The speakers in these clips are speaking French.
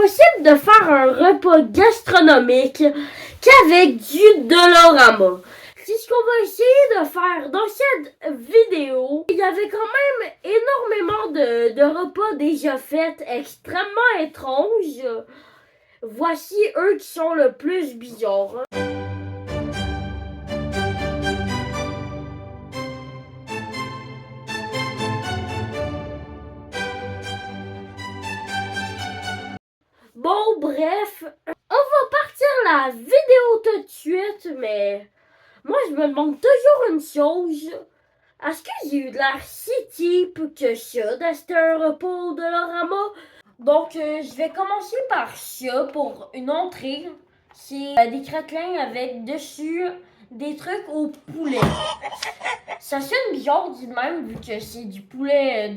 possible de faire un repas gastronomique qu'avec du Dolorama. C'est ce qu'on va essayer de faire dans cette vidéo. Il y avait quand même énormément de repas déjà faits extrêmement étranges. Voici eux qui sont le plus bizarres. Bon, bref, on va partir la vidéo tout de suite, mais moi je me demande toujours une chose. Est-ce que j'ai eu de l'air si type que ça d'acheter un repas au Dollarama? Donc, je vais commencer par ça pour une entrée. C'est des craquelins avec dessus des trucs au poulet. Ça sonne bizarre dit de même vu que c'est du poulet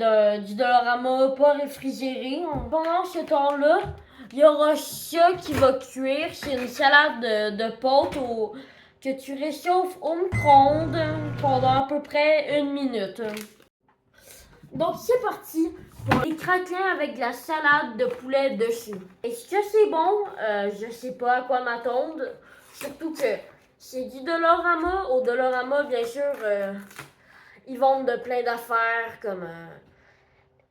du Dollarama pas réfrigéré. Pendant ce temps-là, il y aura ça qui va cuire. C'est une salade de pâtes que tu réchauffes au micro-ondes pendant à peu près 1 minute. Donc c'est parti pour les craquelins avec de la salade de poulet dessus. Est-ce que c'est bon? Je sais pas à quoi m'attendre. Surtout que c'est du Dollarama. Au Dollarama, bien sûr, ils vendent de plein d'affaires comme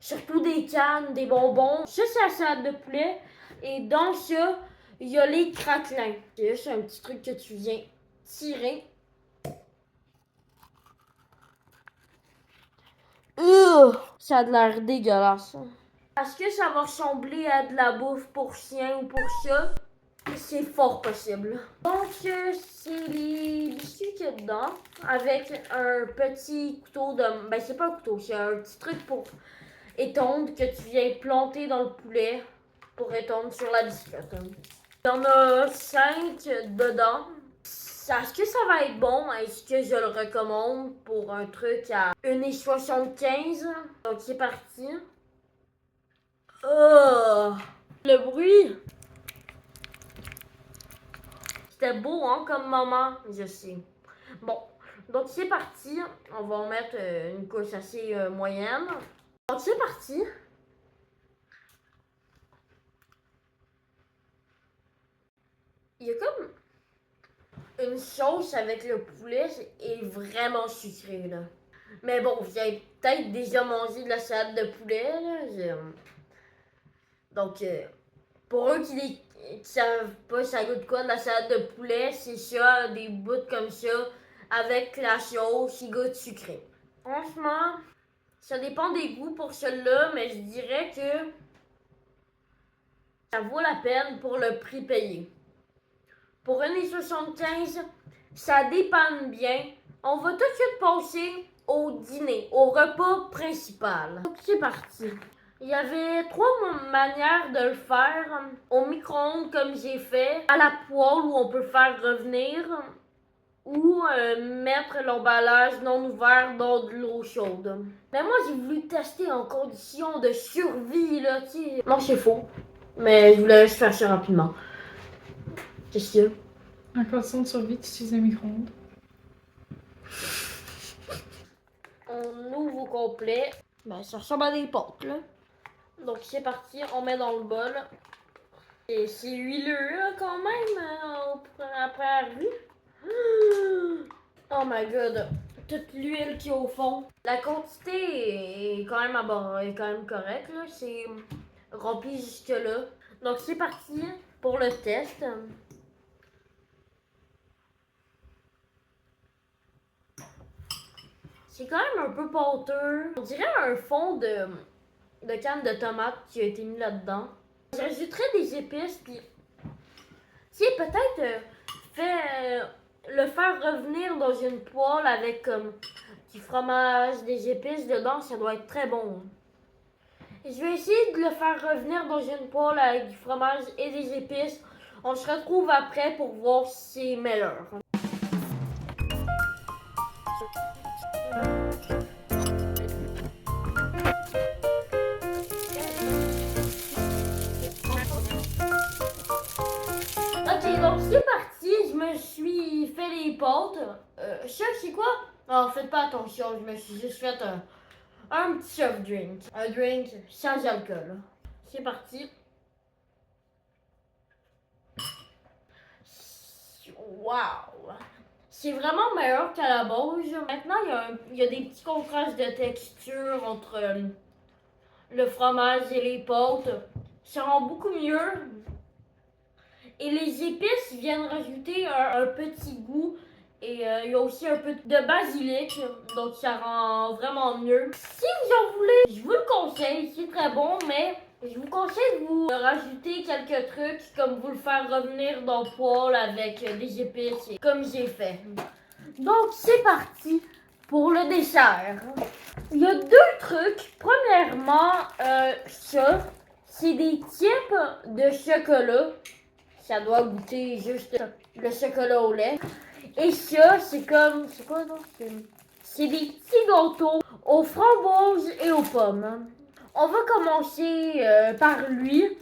surtout des cannes, des bonbons. Ça, c'est la salade de poulet. Et dans ça, il y a les craquelins. C'est juste un petit truc que tu viens tirer. Ça a de l'air dégueulasse. Est-ce que ça va ressembler à de la bouffe pour chien ou pour chat? C'est fort possible. Donc, c'est les biscuits qu'il y a dedans avec un petit couteau de... Ben, c'est pas un couteau, c'est un petit truc pour étendre que tu viens planter dans le poulet pour étendre sur la biscotte. Il y en a 5 dedans. Est-ce que ça va être bon? Est-ce que je le recommande pour un truc à 1,75 $? Donc, c'est parti. Oh! Le bruit! C'était beau, hein, comme moment, je sais. Bon, donc c'est parti. On va en mettre une couche assez moyenne. Donc c'est parti. Il y a comme une sauce avec le poulet et vraiment sucrée, là. Mais bon, vous avez peut-être déjà mangé de la salade de poulet, là. Donc, pour eux qui savent pas ça goûte quoi de la salade de poulet, c'est ça, des bouts comme ça, avec la sauce qui goûte sucré. Franchement, ça dépend des goûts pour celui-là, mais je dirais que ça vaut la peine pour le prix payé. Pour 1,75 $, ça dépanne bien. On va tout de suite passer au dîner, au repas principal. Donc c'est parti. Il y avait 3 manières de le faire. Au micro-ondes comme j'ai fait, à la poêle où on peut faire revenir, ou mettre l'emballage non ouvert dans de l'eau chaude. Mais moi j'ai voulu tester en condition de survie là, tu sais. Non c'est faux, mais je voulais juste faire ça rapidement. Qu'est-ce qu'il y a? En condition de survie, tu utilises un micro-ondes. On ouvre au complet. Ben ça ressemble à des pâtes là. Donc c'est parti, on met dans le bol. Et c'est huileux là, quand même, à première vue. Oh my god, toute l'huile qui est au fond. La quantité est quand même correcte là, c'est rempli jusque là. Donc c'est parti pour le test. C'est quand même un peu pâteux. On dirait un fond de canne de tomate qui a été mis là-dedans. J'ajouterais des épices, puis si peut-être le faire revenir dans une poêle avec comme du fromage, des épices dedans, ça doit être très bon. Je vais essayer de le faire revenir dans une poêle avec du fromage et des épices. On se retrouve après pour voir si c'est meilleur. Ok, donc c'est parti, je me suis fait les pâtes. Ça, c'est quoi? Non, faites pas attention, je me suis juste fait un petit soft drink. Un drink sans alcool. C'est parti. Wow! C'est vraiment meilleur qu'à la base. Maintenant, il y a des petits contrastes de texture entre le fromage et les pâtes. Ça rend beaucoup mieux. Et les épices viennent rajouter un petit goût. Et il y a aussi un peu de basilic. Donc ça rend vraiment mieux. Si vous en voulez, je vous le conseille. C'est très bon, mais je vous conseille de vous rajouter quelques trucs, comme vous le faire revenir dans le poêle avec des épices, comme j'ai fait. Donc c'est parti pour le dessert. Il y a deux trucs. Premièrement, ça, c'est des types de chocolat. Ça doit goûter juste le chocolat au lait. Et ça, c'est comme... C'est quoi non? C'est des petits gâteaux aux framboises et aux pommes. On va commencer par lui.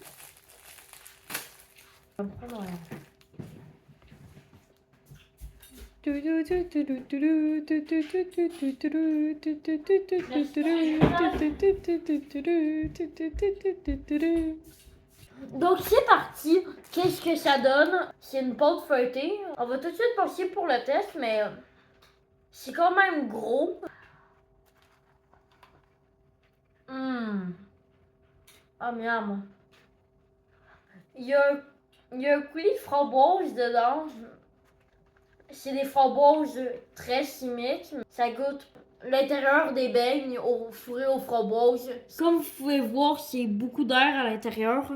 Donc c'est parti. Qu'est-ce que ça donne? C'est une pâte feuilletée. On va tout de suite passer pour le test, mais c'est quand même gros. Ah miam. Il y a un coulis de framboises dedans. C'est des framboises très chimiques. Ça goûte l'intérieur des beignes au fourré aux framboises. Comme vous pouvez voir, c'est beaucoup d'air à l'intérieur.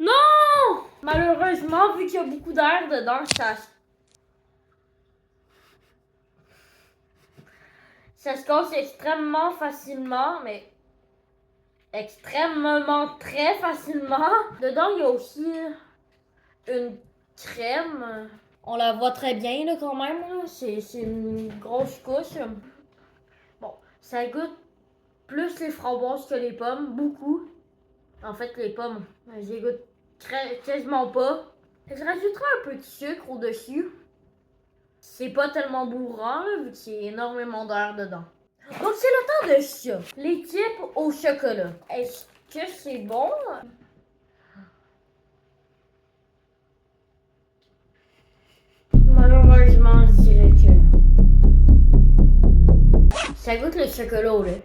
Non! Malheureusement, vu qu'il y a beaucoup d'air dedans, ça se casse extrêmement facilement, mais extrêmement très facilement. Dedans, il y a aussi une crème. On la voit très bien là, quand même. C'est une grosse couche. Bon, ça goûte plus les framboises que les pommes, beaucoup. En fait, les pommes, je les goûte quasiment pas. Je rajouterai un peu de sucre au-dessus. C'est pas tellement bourrant, là, vu qu'il y a énormément d'air dedans. Donc, c'est le temps de ça. Les types au chocolat. Est-ce que c'est bon? Malheureusement, je dirais que ça goûte le chocolat au lait.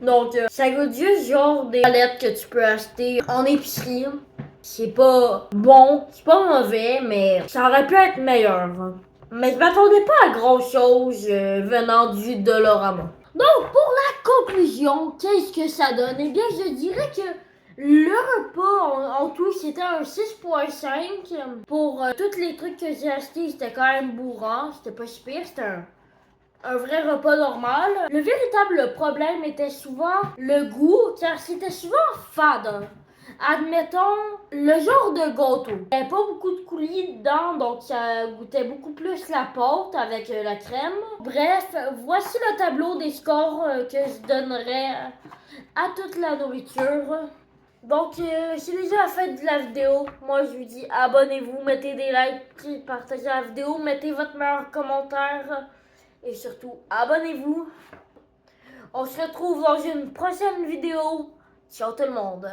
Donc, ça goûte juste genre des palettes que tu peux acheter en épicerie. C'est pas bon, c'est pas mauvais, mais ça aurait pu être meilleur. Mais je m'attendais pas à grand chose venant du Dollarama. Donc, pour la conclusion, qu'est-ce que ça donne? Eh bien, je dirais que le repas en tout, c'était un 6.5. Pour tous les trucs que j'ai achetés, c'était quand même bourrant. C'était pas si pire, c'était un vrai repas normal. Le véritable problème était souvent le goût, car c'était souvent fade. Admettons, le genre de gâteau. Il n'y avait pas beaucoup de coulis dedans, donc ça goûtait beaucoup plus la pâte avec la crème. Bref, voici le tableau des scores que je donnerais à toute la nourriture. Donc, c'est déjà la fin de la vidéo. Moi, je vous dis abonnez-vous, mettez des likes, partagez la vidéo, mettez votre meilleur commentaire. Et surtout, abonnez-vous. On se retrouve dans une prochaine vidéo. Ciao tout le monde.